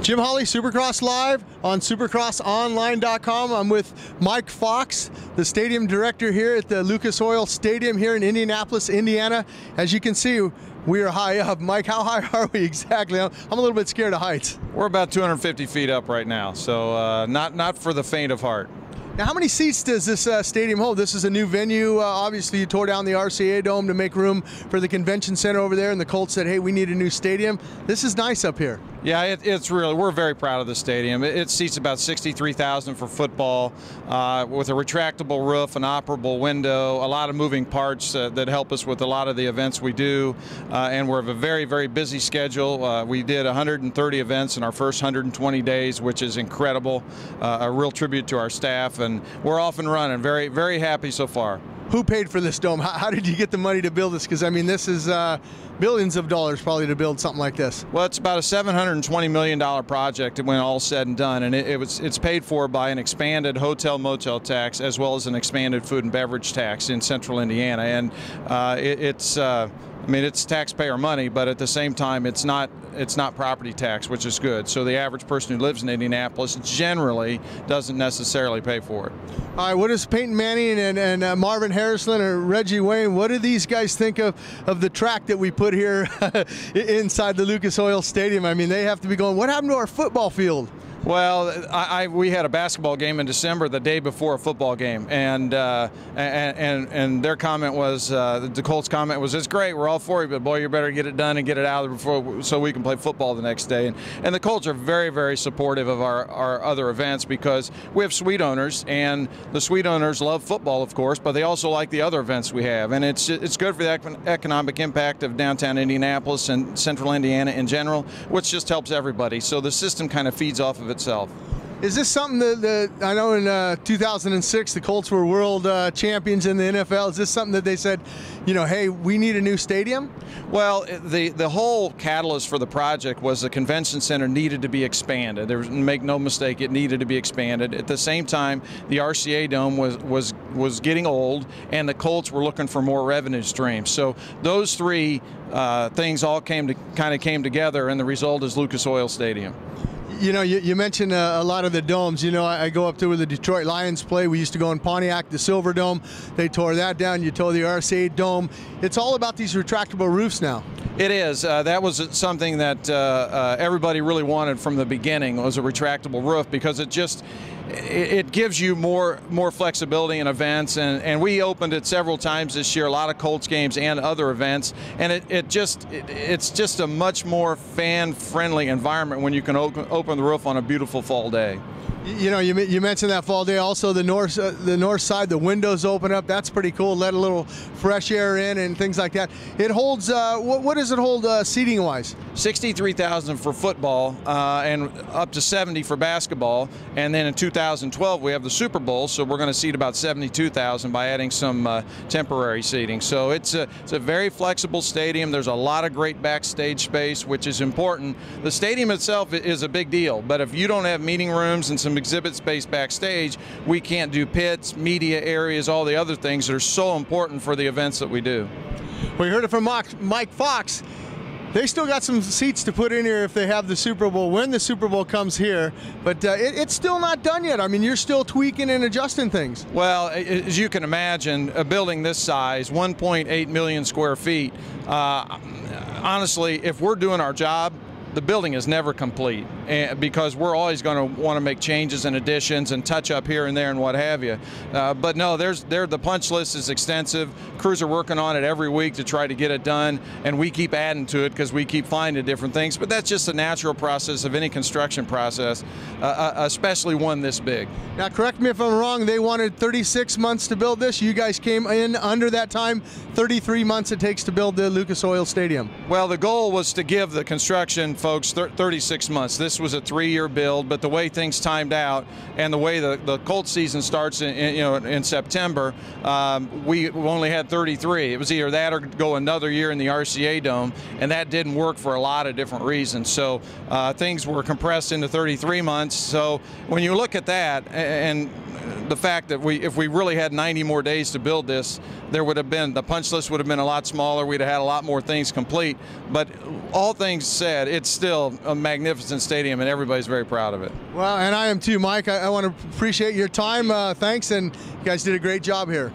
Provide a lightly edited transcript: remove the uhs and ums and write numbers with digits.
Jim Holley, Supercross Live on supercrossonline.com. I'm with Mike Fox, the stadium director here at the Lucas Oil Stadium here in Indianapolis, Indiana. As you can see, we are high up. Mike, how high are we exactly? I'm a little bit scared of heights. We're about 250 feet up right now, so not for the faint of heart. Now, how many seats does this stadium hold? This is a new venue. Obviously, you tore down the RCA Dome to make room for the convention center over there, and the Colts said, hey, we need a new stadium. This is nice up here. Yeah, it's really, we're very proud of the stadium. It seats about 63,000 for football, with a retractable roof, an operable window, a lot of moving parts that help us with a lot of the events we do, and we're a very, very busy schedule. We did 130 events in our first 120 days, which is incredible, a real tribute to our staff, and we're off and running. Very, very happy so far. Who paid for this dome? How did you get the money to build this? Because, I mean, this is billions of dollars probably to build something like this. Well, it's about a $720 million project when all said and done, and it's paid for by an expanded hotel motel tax as well as an expanded food and beverage tax in central Indiana. And I mean, it's taxpayer money, but at the same time, it's not property tax, which is good. So the average person who lives in Indianapolis generally doesn't necessarily pay for it. All right, what does Peyton Manning and Marvin Harrison or Reggie Wayne, what do these guys think of the track that we put here inside the Lucas Oil Stadium? I mean, they have to be going, what happened to our football field? Well, we had a basketball game in December, the day before a football game, and their comment was, the Colts' comment was, "It's great, we're all for you, but boy, you better get it done and get it out of before so we can play football the next day." And the Colts are very, very supportive of our other events because we have suite owners, and the suite owners love football, of course, but they also like the other events we have, and it's good for the economic impact of downtown Indianapolis and central Indiana in general, which just helps everybody. So the system kind of feeds off of itself. Is this something that I know in 2006 the Colts were world champions in the NFL? Is this something that they said, you know, hey, we need a new stadium? Well, the whole catalyst for the project was the convention center needed to be expanded. Make no mistake, it needed to be expanded. At the same time, the RCA Dome was getting old, and the Colts were looking for more revenue streams. So those three things all came together, and the result is Lucas Oil Stadium. You know, you mentioned a lot of the domes. You know, I go up to where the Detroit Lions play. We used to go in Pontiac, the Silver Dome. They tore that down. You tore the RCA Dome. It's all about these retractable roofs now. It is. That was something that everybody really wanted from the beginning, was a retractable roof, because it gives you more flexibility in events, and we opened it several times this year, a lot of Colts games and other events, and it's just a much more fan-friendly environment when you can open the roof on a beautiful fall day. You know, you mentioned that fall day. Also, the north side, the windows open up. That's pretty cool. Let a little fresh air in and things like that. It holds. What does it hold seating wise? 63,000 for football and up to 70 for basketball. And then in 2012 we have the Super Bowl, so we're going to seat about 72,000 by adding some temporary seating. So it's a very flexible stadium. There's a lot of great backstage space, which is important. The stadium itself is a big deal, but if you don't have meeting rooms and some exhibit space backstage, we can't do pits, media areas, all the other things that are so important for the events that we do. We heard it from Mike Fox. They still got some seats to put in here if they have the Super Bowl, when the Super Bowl comes here, but it's still not done yet. I mean, you're still tweaking and adjusting things. Well, as you can imagine, a building this size, 1.8 million square feet, honestly, if we're doing our job, the building is never complete, because we're always going to want to make changes and additions and touch up here and there and what have you. But no, the punch list is extensive. Crews are working on it every week to try to get it done, and we keep adding to it because we keep finding different things. But that's just a natural process of any construction process, especially one this big. Now, correct me if I'm wrong, they wanted 36 months to build this. You guys came in under that time, 33 months it takes to build the Lucas Oil Stadium. Well, the goal was to give the construction folks 36 months. This was a 3-year build, but the way things timed out and the way the Colts season starts in September, we only had 33. It was either that or go another year in the RCA Dome, and that didn't work for a lot of different reasons. So things were compressed into 33 months. So when you look at that, and the fact that if we really had 90 more days to build this, the punch list would have been a lot smaller. We'd have had a lot more things complete. But all things said, it's still a magnificent stadium, and everybody's very proud of it. Well, and I am too, Mike. I want to appreciate your time. Thanks, and you guys did a great job here.